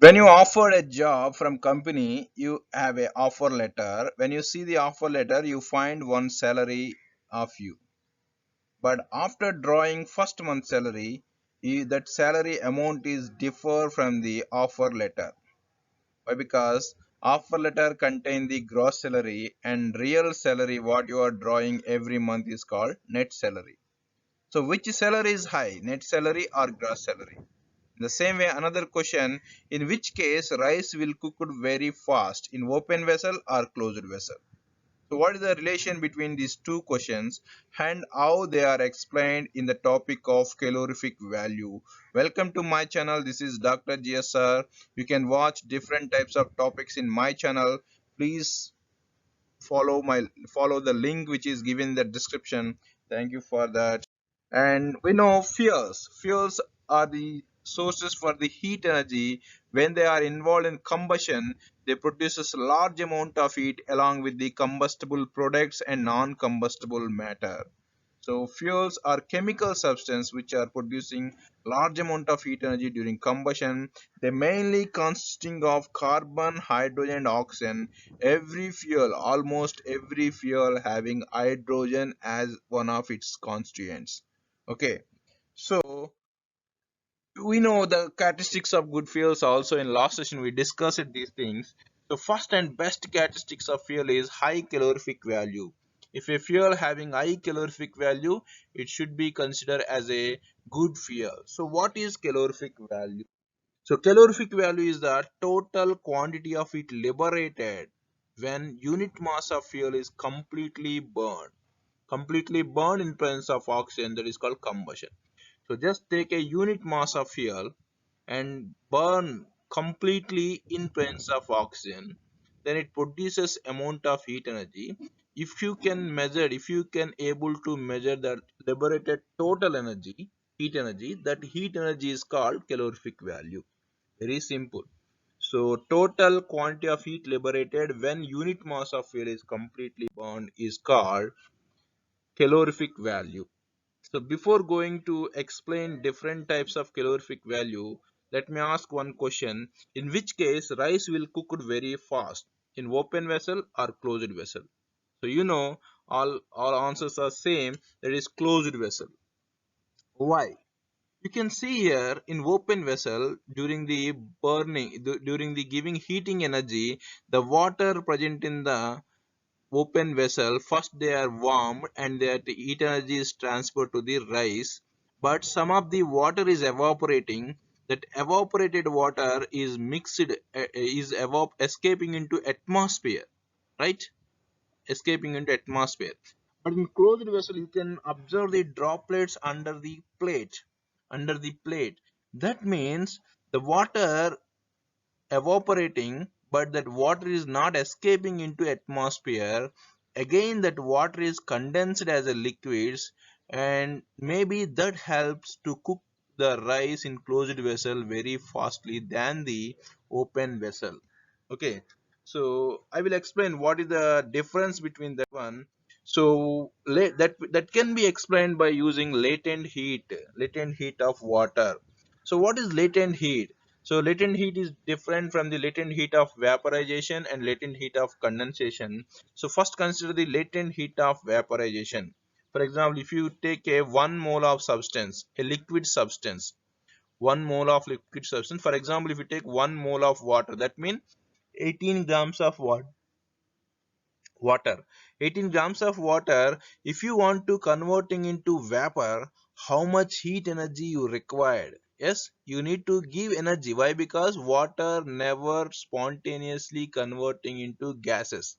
When you offer a job from company, you have a offer letter. When you see the offer letter, you find one salary of you. But after drawing first month salary, that salary amount is differ from the offer letter. Why? Because offer letter contain the gross salary and real salary what you are drawing every month is called net salary. So which salary is high, net salary or gross salary? In the same way, another question, in which case rice will cooked very fast, in open vessel or closed vessel? So what is the relation between these two questions and how they are explained in the topic of calorific value? Welcome to my channel. This is Dr. GSR. You can watch different types of topics in my channel. Please follow the link which is given in the description. Thank you for that. And we know fuels are the sources for the heat energy. When they are involved in combustion, they produce a large amount of heat along with the combustible products and non-combustible matter. So fuels are chemical substance which are producing large amount of heat energy during combustion. They mainly consisting of carbon, hydrogen and oxygen. Almost every fuel having hydrogen as one of its constituents. Okay, so we know the characteristics of good fuels also. In last session we discussed these things. So first and best characteristics of fuel is high calorific value. If a fuel having high calorific value, it should be considered as a good fuel. So what is calorific value? So calorific value is the total quantity of heat liberated when unit mass of fuel is completely burned in presence of oxygen, that is called combustion. So just take a unit mass of fuel and burn completely in presence of oxygen, then it produces amount of heat energy. If you can able to measure the liberated total energy, heat energy, that heat energy is called calorific value. Very simple. So total quantity of heat liberated when unit mass of fuel is completely burned is called calorific value. So before going to explain different types of calorific value, let me ask one question. In which case rice will cook very fast? In open vessel or closed vessel? So you know all answers are same, that is closed vessel. Why? You can see here in open vessel during the during the giving heating energy, the water present in the open vessel, first they are warmed and their heat energy is transferred to the rice, but some of the water is evaporating. That evaporated water is escaping into atmosphere, right? Escaping into atmosphere. But in closed vessel you can observe the droplets under the plate. That means the water evaporating, but that water is not escaping into atmosphere. Again that water is condensed as a liquids, and maybe that helps to cook the rice in closed vessel very fastly than the open vessel. Okay, so I will explain what is the difference between that one. So that can be explained by using latent heat of water. So what is latent heat? So latent heat is different from the latent heat of vaporization and latent heat of condensation. So first consider the latent heat of vaporization. For example, if you take a 1 mole of substance, a liquid substance, 1 mole of liquid substance. For example, if you take 1 mole of water, that means 18 grams of water. 18 grams of water, if you want to converting into vapor, how much heat energy you required? Yes, you need to give energy. Why? Because water never spontaneously converting into gases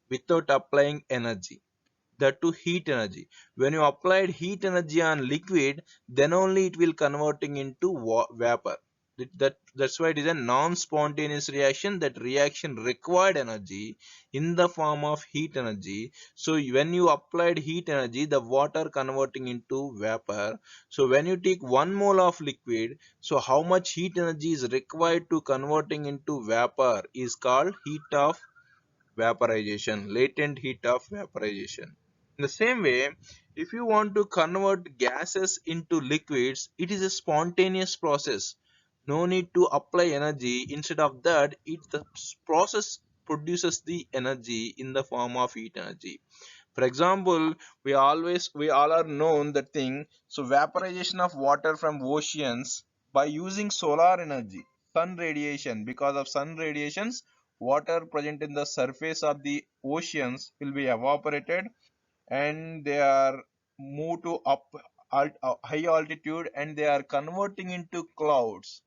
without applying energy, that to heat energy. When you applied heat energy on liquid, then only it will converting into vapor. That's why it is a non-spontaneous reaction. That reaction required energy in the form of heat energy. So when you applied heat energy, the water converting into vapor. So when you take 1 mole of liquid, so how much heat energy is required to converting into vapor is called heat of vaporization, latent heat of vaporization. In the same way, if you want to convert gases into liquids, it is a spontaneous process. No need to apply energy. Instead of that, the process produces the energy in the form of heat energy. For example, we all are known that thing. So vaporization of water from oceans by using solar energy, sun radiation. Because of sun radiations, water present in the surface of the oceans will be evaporated, and they are moved to high altitude, and they are converting into clouds.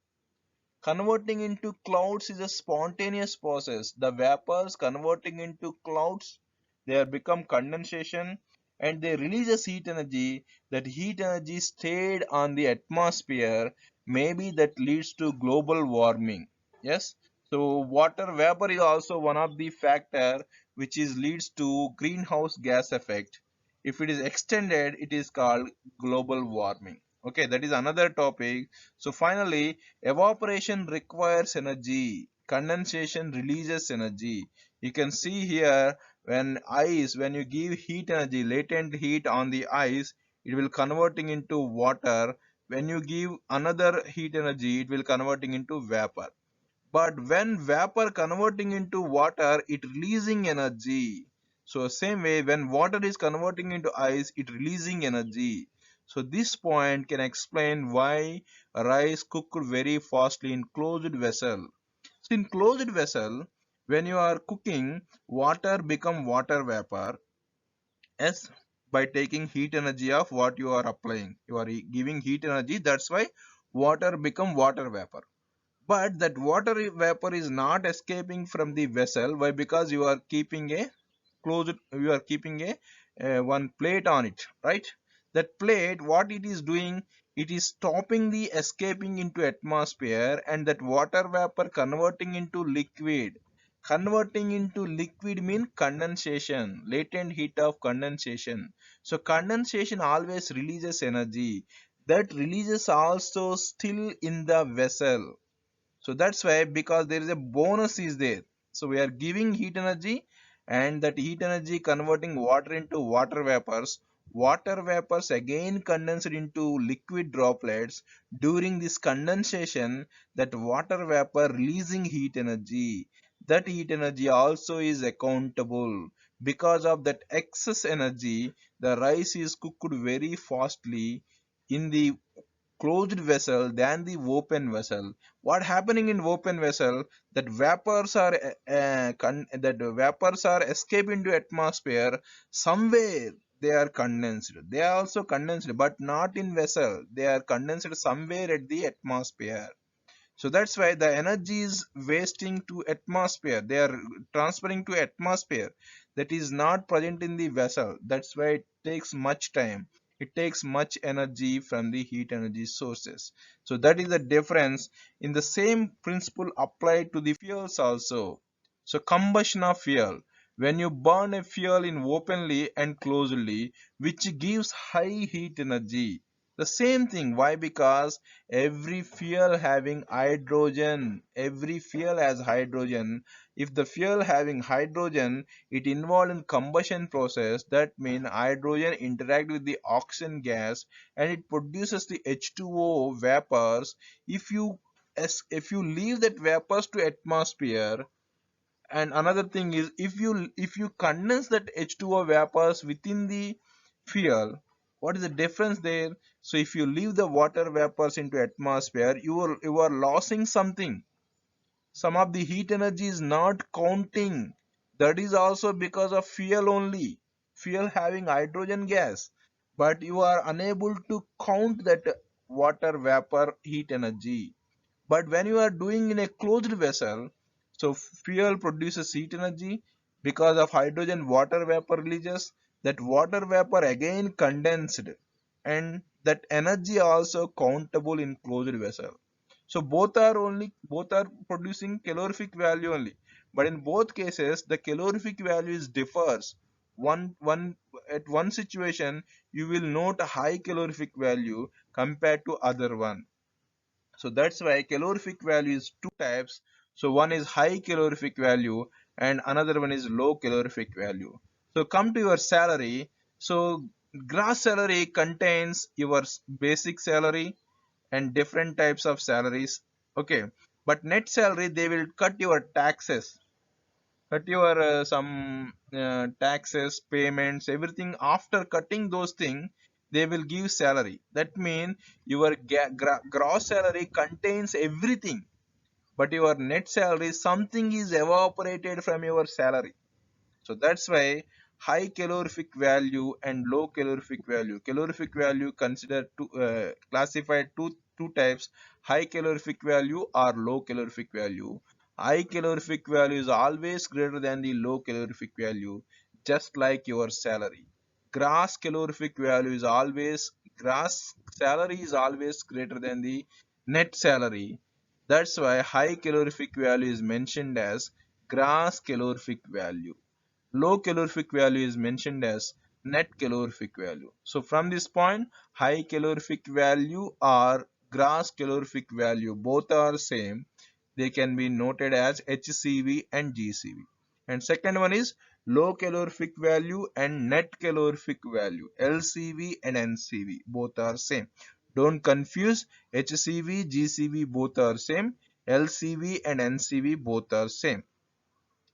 Converting into clouds is a spontaneous process. The vapors converting into clouds, they are become condensation, and they releases heat energy. That heat energy stayed on the atmosphere. Maybe that leads to global warming. Yes. So water vapor is also one of the factor which is leads to greenhouse gas effect. If it is extended, it is called global warming. Okay, that is another topic. So finally, evaporation requires energy. Condensation releases energy. You can see here, when you give heat energy, latent heat on the ice, it will converting into water. When you give another heat energy, it will converting into vapor. But when vapor converting into water, it releasing energy. So same way, when water is converting into ice, it releasing energy. So this point can explain why rice cooked very fastly in closed vessel. So in closed vessel, when you are cooking, water become water vapor. Yes, by taking heat energy of what you are applying, you are giving heat energy. That's why water become water vapor. But that water vapor is not escaping from the vessel. Why? Because you are keeping a closed, you are keeping a one plate on it, right? That plate, what it is doing, it is stopping the escaping into atmosphere, and that water vapor converting into liquid. Converting into liquid mean condensation, latent heat of condensation. So condensation always releases energy. That releases also still in the vessel. So that's why, because there is a bonus is there. So we are giving heat energy, and that heat energy converting water into water vapors. Water vapors again condensed into liquid droplets. During this condensation, that water vapor releasing heat energy. That heat energy also is accountable. Because of that excess energy, the rice is cooked very fastly in the closed vessel than the open vessel. What happening in open vessel, that vapors are escape into atmosphere. Somewhere they are condensed, they are also condensed, but not in vessel, they are condensed somewhere at the atmosphere. So that's why the energy is wasting to atmosphere, they are transferring to atmosphere. That is not present in the vessel. That's why it takes much time, it takes much energy from the heat energy sources. So that is the difference. In the same principle applied to the fuels also. So combustion of fuel, when you burn a fuel in openly and closely, which gives high heat energy. The same thing. Why? Because every fuel having hydrogen, every fuel has hydrogen. If the fuel having hydrogen, it involved in combustion process. That means hydrogen interact with the oxygen gas, and it produces the H2O vapors. if you if you leave that vapors to atmosphere, and another thing is, if you condense that H2O vapors within the fuel, what is the difference there? So if you leave the water vapors into atmosphere, you are losing something. Some of the heat energy is not counting. That is also because of fuel only. Fuel having hydrogen gas, but you are unable to count that water vapor heat energy. But when you are doing in a closed vessel, so fuel produces heat energy. Because of hydrogen, water vapor releases. That water vapor again condensed, and that energy also countable in closed vessel. So both are producing calorific value only. But in both cases, the calorific value is differs. One at one situation, you will note a high calorific value compared to other one. So that's why calorific value is two types. So one is high calorific value, and another one is low calorific value. So come to your salary. So gross salary contains your basic salary and different types of salaries. Okay, but net salary, they will cut your taxes, cut your some taxes, payments, everything. After cutting those things, they will give salary. That means your gross salary contains everything, but your net salary, something is evaporated from your salary. So that's why high calorific value and low calorific value. Calorific value considered to classified two types: high calorific value or low calorific value. High calorific value is always greater than the low calorific value, just like your salary. Gross calorific value is always gross salary is always greater than the net salary. That's why high calorific value is mentioned as gross calorific value. Low calorific value is mentioned as net calorific value. So from this point, high calorific value or gross calorific value, both are same. They can be noted as HCV and GCV. And second one is low calorific value and net calorific value, LCV and NCV, both are same. Don't confuse, HCV, GCV both are same, LCV and NCV both are same.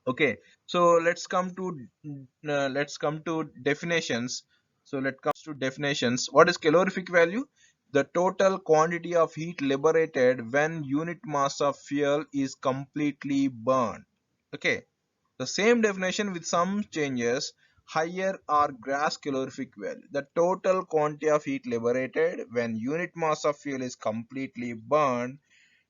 Okay, so let's come to definitions. So let's come to definitions. What is calorific value? The total quantity of heat liberated when unit mass of fuel is completely burned. Okay, the same definition with some changes. Higher or gross calorific value, the total quantity of heat liberated when unit mass of fuel is completely burned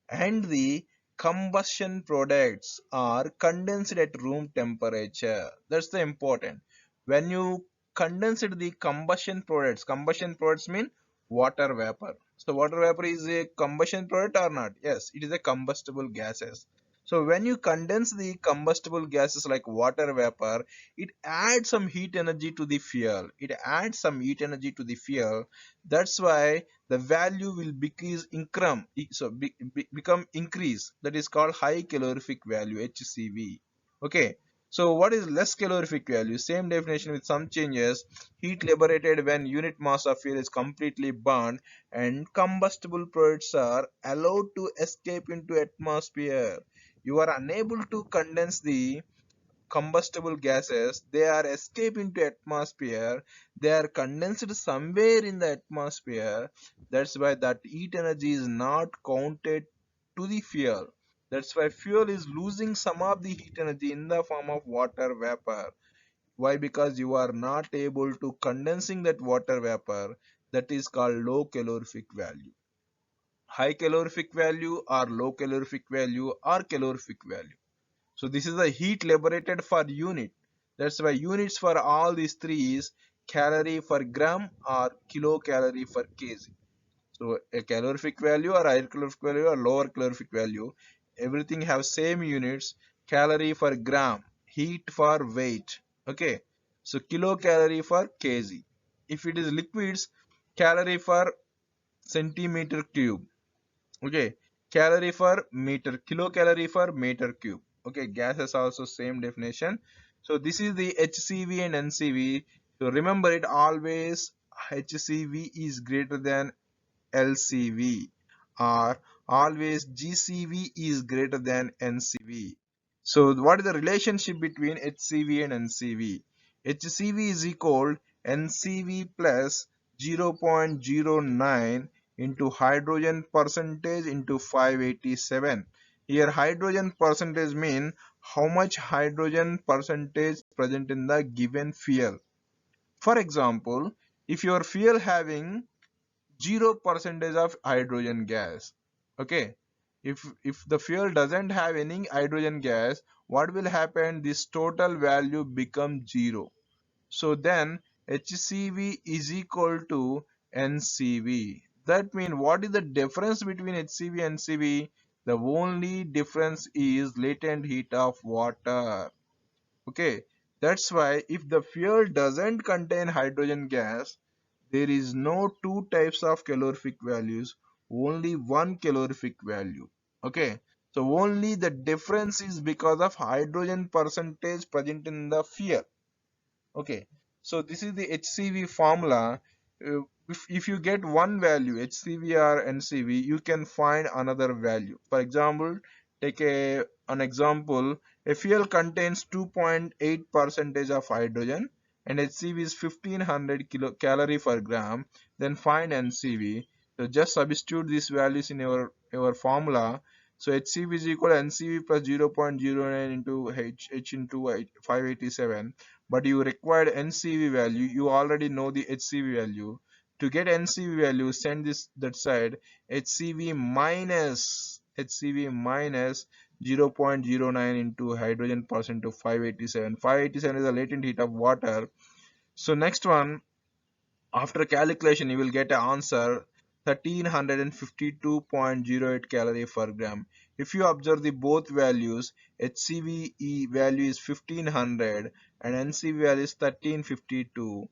and the combustion products are condensed at room temperature. That's the important. When you condense the combustion products mean water vapor. So water vapor is a combustion product or not? Yes, it is a combustible gases. So when you condense the combustible gases like water vapor, it adds some heat energy to the fuel. It adds some heat energy to the fuel. That's why the value will decrease income, become increase. That is called high calorific value, HCV. Okay, so what is less calorific value? Same definition with some changes. Heat liberated when unit mass of fuel is completely burned and combustible products are allowed to escape into atmosphere. You are unable to condense the combustible gases. They are escape into atmosphere. They are condensed somewhere in the atmosphere. That's why that heat energy is not counted to the fuel. That's why fuel is losing some of the heat energy in the form of water vapor. Why? Because you are not able to condensing that water vapor. That is called low calorific value. High calorific value or low calorific value or calorific value. So this is the heat liberated for unit. That's why units for all these three is calorie per gram or kilocalorie per kg. So a calorific value or higher calorific value or lower calorific value, everything have same units. Calorie per gram, heat for weight. Okay. So kilocalorie per kg. If it is liquids, calorie per centimeter cube. Okay, calorie per meter, kilocalorie per meter cube. Okay, gases also same definition. So this is the HCV and NCV. So remember it always, HCV is greater than LCV, or always GCV is greater than NCV. So what is the relationship between HCV and NCV? HCV is equal NCV plus 0.09 into hydrogen percentage into 587. Here hydrogen percentage mean how much hydrogen percentage present in the given fuel. For example, if your fuel having 0 percentage of hydrogen gas, okay, if the fuel doesn't have any hydrogen gas, what will happen? This total value become 0. So then HCV is equal to NCV. That means what is the difference between HCV and NCV? The only difference is latent heat of water. Okay, that's why if the fuel doesn't contain hydrogen gas, there is no two types of calorific values, only one calorific value. Okay, so only the difference is because of hydrogen percentage present in the fuel. Okay, so this is the HCV formula. if you get one value HCV or NCV, you can find another value. For example, take an example. A fuel contains 2.8 percentage of hydrogen and HCV is 1500 calorie per gram. Then find NCV. So just substitute these values in your formula. So HCV is equal to NCV plus 0.09 into H into 587. But you required NCV value. You already know the HCV value. To get NCV value, send this that side. HCV minus 0.09 into hydrogen percent to 587. 587 is the latent heat of water. So next one, after calculation, you will get an answer 1352.08 calorie per gram. If you observe the both values, HCV value is 1500 and NCV value is 1352.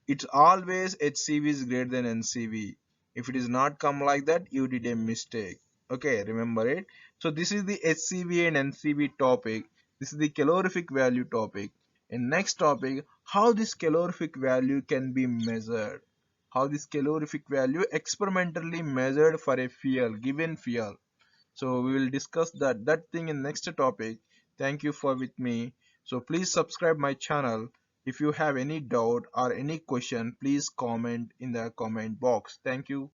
It's always HCV is greater than NCV. If it is not come like that, you did a mistake. Okay, remember it. So this is the HCV and NCV topic. This is the calorific value topic. And next topic, how this calorific value can be measured. How this calorific value experimentally measured for a fuel, given fuel. So we will discuss that thing in next topic. Thank you for with me. So please subscribe my channel. If you have any doubt or any question, please comment in the comment box. Thank you.